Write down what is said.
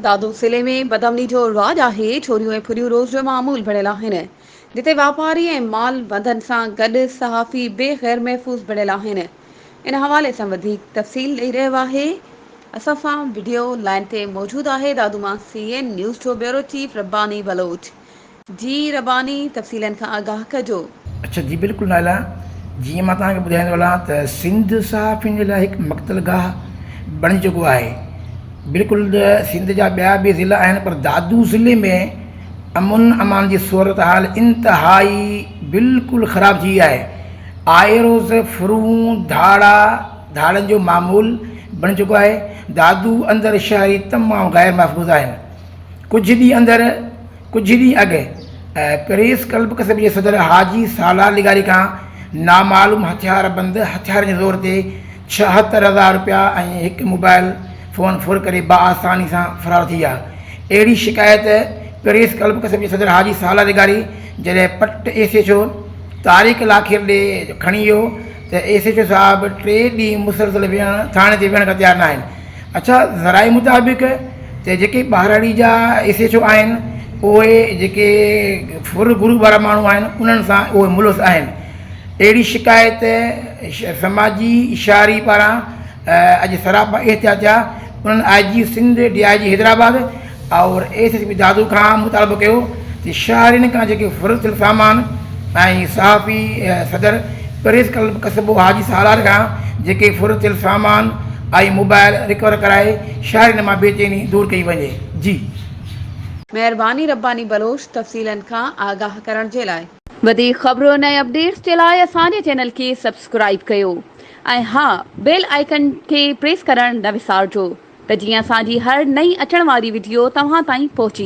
दादू ज़िले में बदमनी जो राज आहे। छोरियूं ऐं फुरियूं रोज़ जो मामूल बणियल आहिनि, जिते वापारी ऐं माल बंधन सां गॾु सहाफ़ी बेग़ैर महफ़ूज़ बणियल आहिनि। इन हवाले सां वधीक तफ़सील ॾेई रहियो आहे असां सां वीडियो लाइन ते मौजूदु आहे दादू मां CN न्यूज़ जो ब्यूरो चीफ रब्बानी बलोच। जी रब्बानी, तफ़सीलनि खां आगाह कजो। अच्छा जी, बिल्कुलु नाला जी मैं तव्हांखे ॿुधाईंदो हलां त सिंध सहाफ़ियुनि जे लाइ हिकु मक़तलगाह बणी चुको आहे। बिल्कुलु सिंध जा ॿिया बि ज़िला आहिनि, पर दादू ज़िले में अमुन अमान जी सूरत हाल इंतिहाई बिल्कुलु ख़राब थी आहे। आए रोज़ फुरूं धाड़नि जो मामूल बणी चुको आहे। दादू अंदरि शहरी तमामु ग़ैर महफ़ूज़ आहिनि। कुझु ॾींहं अॻु प्रेस क्लब कस्बे जे सदर हाजी सालार लिगारी खां नामालूम हथियारबंद हथियारनि जे ज़ोर ते 76,000 रुपया ऐं हिकु मोबाइल फ़ोन फुर करे बाआसानी सां फ़रार थी विया। अहिड़ी शिकायत प्रेस क्लब कस्बे जे सदर हाजी सालार लिगारी जॾहिं पट SHO तारिक लाखिर ॾे खणी वियो त SHO साहिबु 3 ॾींहं मुसलसल थाणे ते विहण खां तयारु न आहिनि। अच्छा, ज़राए मुताबिक़ त जेके ॿाहिराड़ी जा SHO आहिनि उहे जेके फुर गुरू वारा माण्हू आहिनि उन्हनि सां उहे मुलुस आहिनि। अहिड़ी शिकायत समाजी इशारी पारां अॼु सरापा एहतियात थिया। उन्हनि IG सिंध DIG हैदराबाद और SSP दादू खां मुतालबो कयो त शहरनि खां जेके फुर थियल सामान ऐं सहाफ़ी सदर प्रेस क्लब कस्बो हाजी सालार खां जेके फुर थियल सामान ऐं मोबाइल रिकवर कराए शहरनि मां बेचैनी दूर कई वञे। जी महिरबानी रब्बानी बलोच, तफ़सीलनि खां आगाह करण जे लाइ। वधीक ख़बरुनि ऐं अपडेट्स जे लाइ असांजे चैनल खे सब्सक्राइब कयो ऐं हा, बेल आइकन खे प्रेस करणु न विसारिजो त जीअं असांजी हर नई अचण वारी वीडियो तव्हां ताईं पहुची